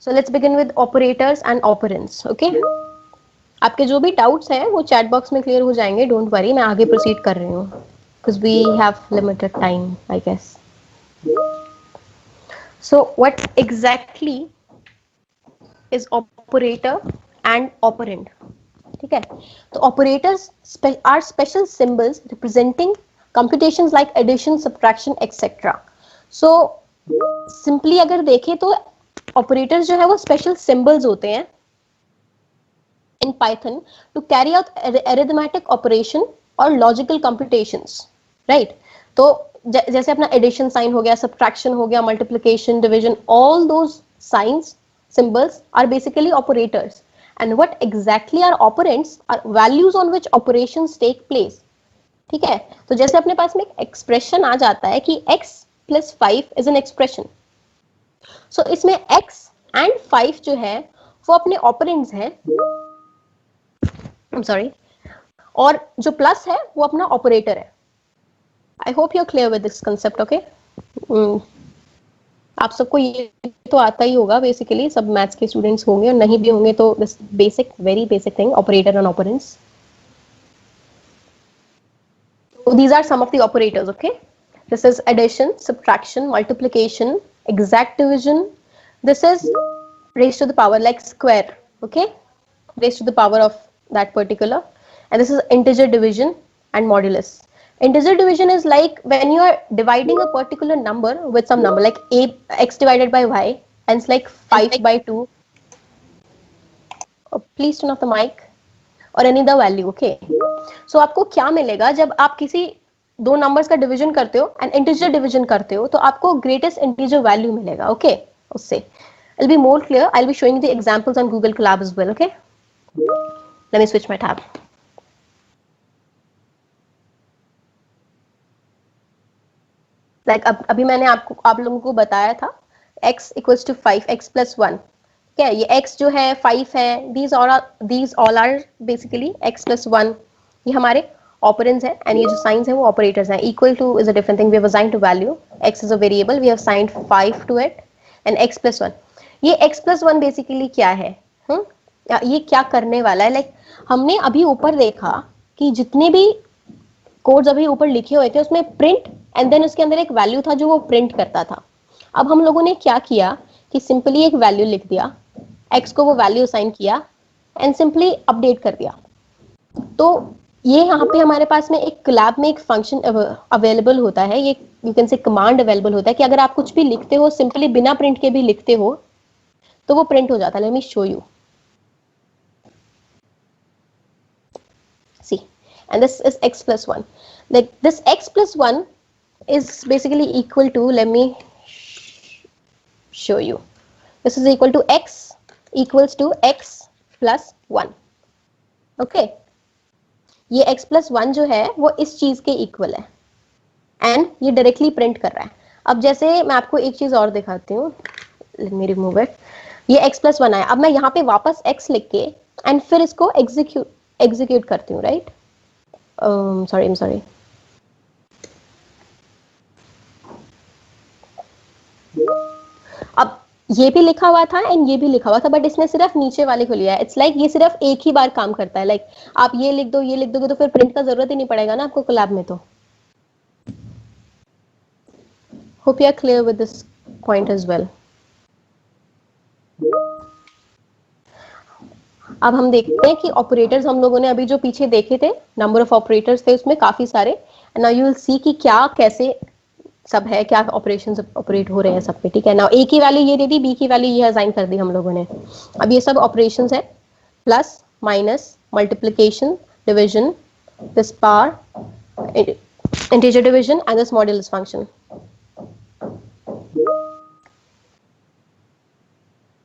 So let's begin with operators and operands. Okay, आपके जो भी डाउट्स हैं वो चैट बॉक्स में क्लियर हो जाएंगे. डोंट वरी, मैं आगे प्रोसीड कर रही हूँ because we have limited time I guess. So what exactly is operator and operand? ठीक है, तो operators are special symbols representing computations like addition, subtraction, etc. So simply अगर देखें तो ऑपरेटर्स जो है वो स्पेशल सिंबल्स होते हैं in Python to carry out arithmetic operation और लॉजिकल कंप्यूटेशंस, राइट? तो जैसे अपना एडिशन साइन हो गया, सब्ट्रैक्शन हो गया, multiplication, division, all those science symbols are basically operators, and what exactly are operands are values on which operations take place. ठीक है, तो जैसे अपने पास में एक एक्सप्रेशन आ जाता है कि x plus 5 is an expression, so इसमें x एंड 5 जो है वो अपने ऑपरेंड्स हैं, सॉरी, और जो प्लस है वो अपना ऑपरेटर है. I hope you are clear with this concept. Okay, आप सबको ये तो आता ही होगा बेसिकली, सब मैथ्स के स्टूडेंट्स होंगे, और नहीं भी होंगे तो this basic, very basic thing, operator and operands. So these are some of the operators. Okay, this is addition, subtraction, multiplication, exact division. This is raised to the power like square. Okay, raised to the power of that particular. And this is integer division and modulus. Integer division is like when you are dividing a particular number with some number like x divided by y, and it's like 5 by 2. Oh, please turn off the mic. और any the value. Okay, सो आपको क्या मिलेगा जब आप किसी दो numbers का division करते हो एंड इंटीजर डिवीजन करते हो, तो आपको ग्रेटेस्ट इंटीजर वैल्यू मिलेगा. ओके, उससे I'll be more clear. I'll be showing you the examples on Google Colab as well. Okay, let me switch my tab. Like अभी मैंने आप लोगों को बताया था x equals to 5, x plus 1. क्या ये x जो है 5 है, these all are basically x plus 1. ये हमारे ऑपरेंड्स हैं, एंड ये जो साइंस हैं वो ऑपरेटर्स हैं. Equal to is a different thing. We have assigned to value, x is a variable, we have assigned 5 to it, and x plus 1. ये x plus 1 basically क्या है? ये क्या करने वाला है? लाइक हमने अभी ऊपर देखा कि जितने भी कोड्स अभी ऊपर लिखे हुए थे उसमें प्रिंट एंड देन उसके अंदर एक वैल्यू था जो वो प्रिंट करता था. अब हम लोगों ने क्या किया कि सिंपली एक वैल्यू लिख दिया, x को वो वैल्यू असाइन किया एंड सिंपली अपडेट कर दिया. तो ये यहाँ पे हमारे पास में एक कोलैब में एक फंक्शन अवेलेबल होता है, ये you can say command available होता है कि अगर आप कुछ भी लिखते हो सिंपली बिना प्रिंट के भी लिखते हो तो वो प्रिंट हो जाता है. Let me show you. See, and this is x plus 1. like this x plus 1 is basically equal to, let me show you, this is equal to x equals to x plus 1. okay, ये x plus 1 जो है वो इस चीज के equal है and ये directly print कर रहा है. अब जैसे मैं आपको एक चीज और दिखाती हूँ, लेट मी रिमूव इट. ये x plus 1 है, अब मैं यहाँ पे वापस x लिख के एंड फिर इसको एग्जीक्यूट करती हूँ, right? Sorry, I am sorry. अब ये भी लिखा हुआ था एंड ये भी लिखा हुआ था, बट इसने सिर्फ नीचे वाले को लिया है. इट्स लाइक ये सिर्फ एक ही बार काम करता है. लाइक आप ये लिख दो, ये लिख दोगे तो फिर प्रिंट का जरूरत ही नहीं पड़ेगा ना आपको कोलैब में. तो hope you are clear with this point as well. अब हम देखते हैं कि ऑपरेटर्स हम लोगों ने अभी जो पीछे देखे थे, नंबर ऑफ ऑपरेटर्स थे उसमें काफी सारे, and now you will see कि क्या कैसे सब है, क्या ऑपरेशंस ऑपरेट हो रहे हैं सब पे. ठीक है, नाउ ए की वैल्यू ये दे दी, बी की वैल्यू ये असाइन कर दी हम लोगों ने. अब ये सब ऑपरेशंस है, plus minus, multiplication, division, this power, integer division and this modulus function.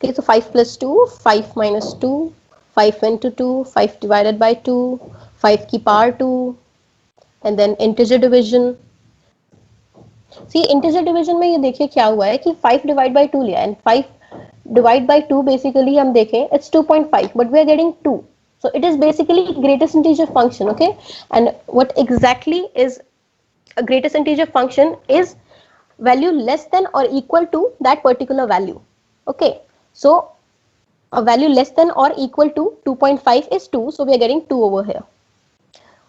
Okay, so 5 plus 2, 5 minus 2, 5 into 2, 5 divided by 2, 5 की power 2, and then integer division. See, integer division में ये देखिए क्या हुआ है कि 5 divide by 2 लिया, and 5 divide by 2 basically हम देखें it's 2.5, but we are getting 2. So it is basically greatest integer function. Okay, and what exactly is a greatest integer function is value less than or equal to that particular value. Okay, So a value less than or equal to 2.5 is 2, so we are getting 2 over here.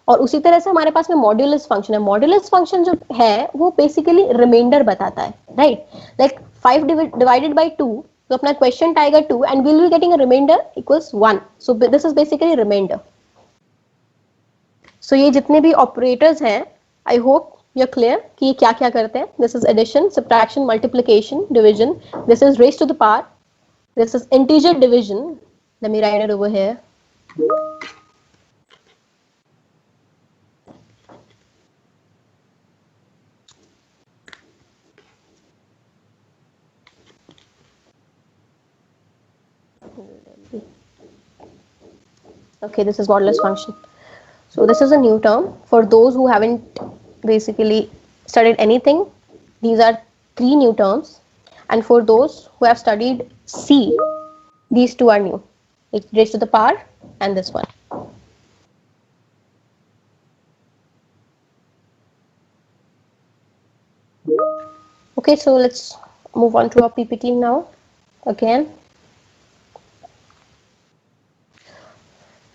और उसी तरह से हमारे पास में modulus function है. Modulus function जो है वो बेसिकली रिमाइंडर बताता है, राइट? लाइक 5 डिवाइडेड बाय 2, तो अपना क्वेश्चन आएगा 2 and will be getting a reminder equals 1. So this is basically reminder. सो ये जितने भी ऑपरेटर्स हैं, I hope you are clear कि ये क्या क्या करते हैं. This is addition, subtraction, multiplication, division. This is raise to the power. This is integer division. Let me write it over here. Okay, this is modulus function. So this is a new term for those who haven't basically studied anything. These are 3 new terms, and for those who have studied C, these 2 are new. It's raised to the power and this one. Okay, so let's move on to our PPT now again.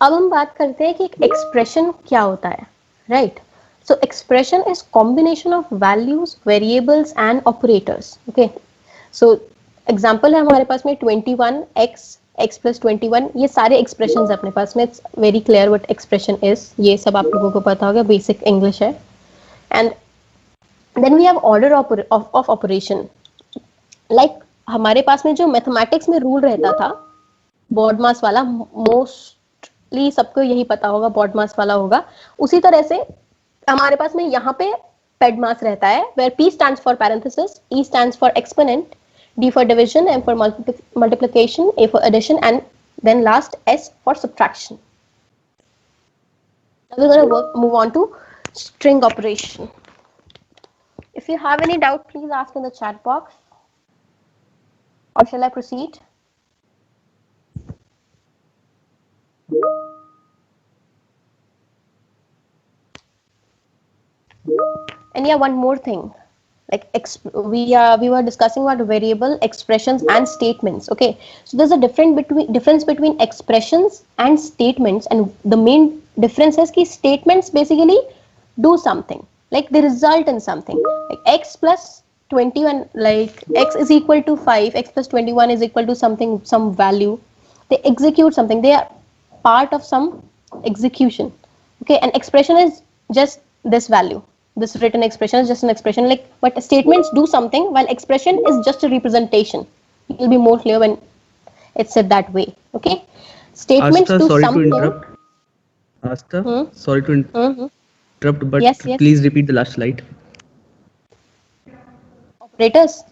अब हम बात करते हैं कि एक expression क्या होता है, right? So expression is combination of values, variables and operators. Okay, so example है हमारे पास में 21 x प्लस 21. ये सारे एक्सप्रेशंस अपने पास में. It's very clear what expression is. ये सब आप लोगों को पता होगा, बेसिक इंग्लिश है. And then we have order of operation. Like हमारे पास में जो मैथमेटिक्स में रूल रहता था बॉडमास वाला, मोस्टली सबको यही पता होगा बॉडमास वाला होगा. उसी तरह से हमारे पास में यहाँ पे पेडमास रहता है, where P stands for parenthesis, E stands for exponent, D for division, M for multiplication, A for addition, and then last S for subtraction. Now we're going to move on to string operation. If you have any doubt, please ask in the chat box. Or shall I proceed? And yeah, one more thing. Like we were discussing about variable, expressions, and statements. Okay, so there's a difference between expressions and statements, and the main difference is that statements basically do something, like they result in something. Like x plus 21, like x is equal to 5, x plus 21 is equal to something, some value. They execute something. They are part of some execution. Okay, and expression is just this value. This written expression is just an expression, like, but statements do something while expression is just a representation. It will be more clear when it's said that way. Okay, statements do something. Asta, sorry to interrupt, but yes. Please repeat the last slide. Operators.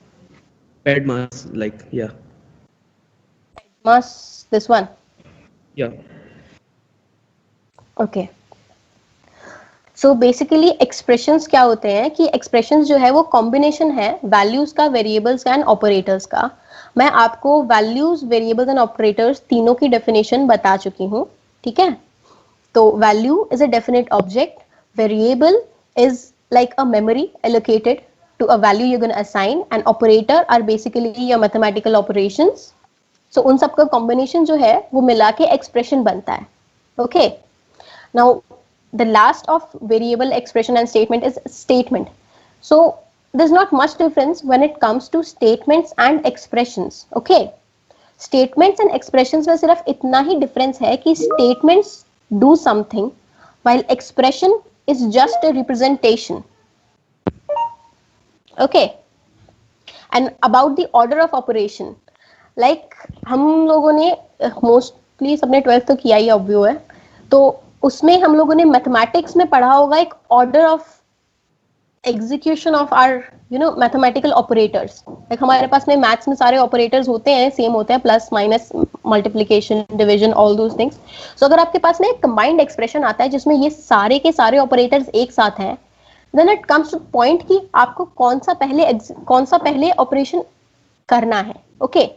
Pedmas, like, yeah. Pedmas, this one. Yeah. Okay. So basically expressions क्या होते हैं कि expressions जो है वो combination है values का, variables का एंड ऑपरेटर्स का. मैं आपको वैल्यूज, वेरिएबल्स एंड ऑपरेटर्स तीनों की डेफिनेशन बता चुकी हूँ, ठीक है? तो value is a definite object, variable is like a memory allocated to a value you gonna assign, and operator are basically your mathematical operations. So उन सबका कॉम्बिनेशन जो है वो मिला के एक्सप्रेशन बनता है. Okay, now the last of variable, expression and statement is statement. So there's not much difference when it comes to statements and expressions. Okay, statements and expressions में सिर्फ इतना ही difference है कि statements do something while expression is just a representation. Okay, and about the order of operation, like हम लोगों ने mostly सबने 12th तो किया ही ऑब्वियो है, तो उसमें हम लोगों ने मैथमेटिक्स में पढ़ा होगा एक order of execution of our mathematical operators. Like हमारे पास में मैथ्स में सारे ऑपरेटर्स होते हैं, सेम होते हैं, plus minus, multiplication, division, all those things. So अगर आपके पास में एक कंबाइंड एक्सप्रेशन आता है जिसमें ये सारे के सारे ऑपरेटर्स एक साथ हैं, then it comes to point कि आपको कौन सा पहले ऑपरेशन करना है. ओके,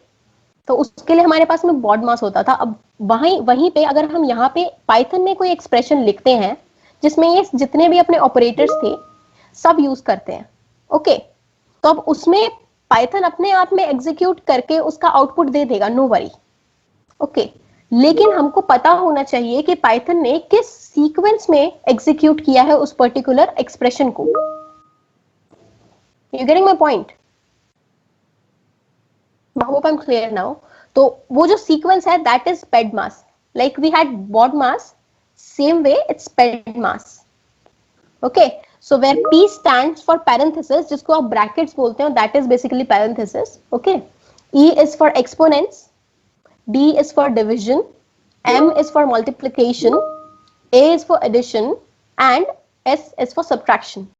तो उसके लिए हमारे पास में बॉडमास होता था. अब वहीं पे अगर हम यहाँ पे पाइथन में कोई एक्सप्रेशन लिखते हैं जिसमें ये जितने भी अपने ऑपरेटर्स थे सब यूज करते हैं. ओके, तो अब उसमें पाइथन अपने आप में एग्जीक्यूट करके उसका आउटपुट दे देगा, नो वरी, ओके। लेकिन हमको पता होना चाहिए कि पाइथन ने किस सीक्वेंस में एग्जीक्यूट किया है उस पर्टिकुलर एक्सप्रेशन को। You getting my point? I hope I am clear now. तो वो जो सीक्वेंस है that is PEDMAS, like we had BODMAS, same way it's PEDMAS, okay. So where P stands for parenthesis, जिसको आप brackets बोलते हो, that is basically parenthesis, okay. E is for exponents, D is for division, M is for multiplication, A is for addition, and S is for subtraction.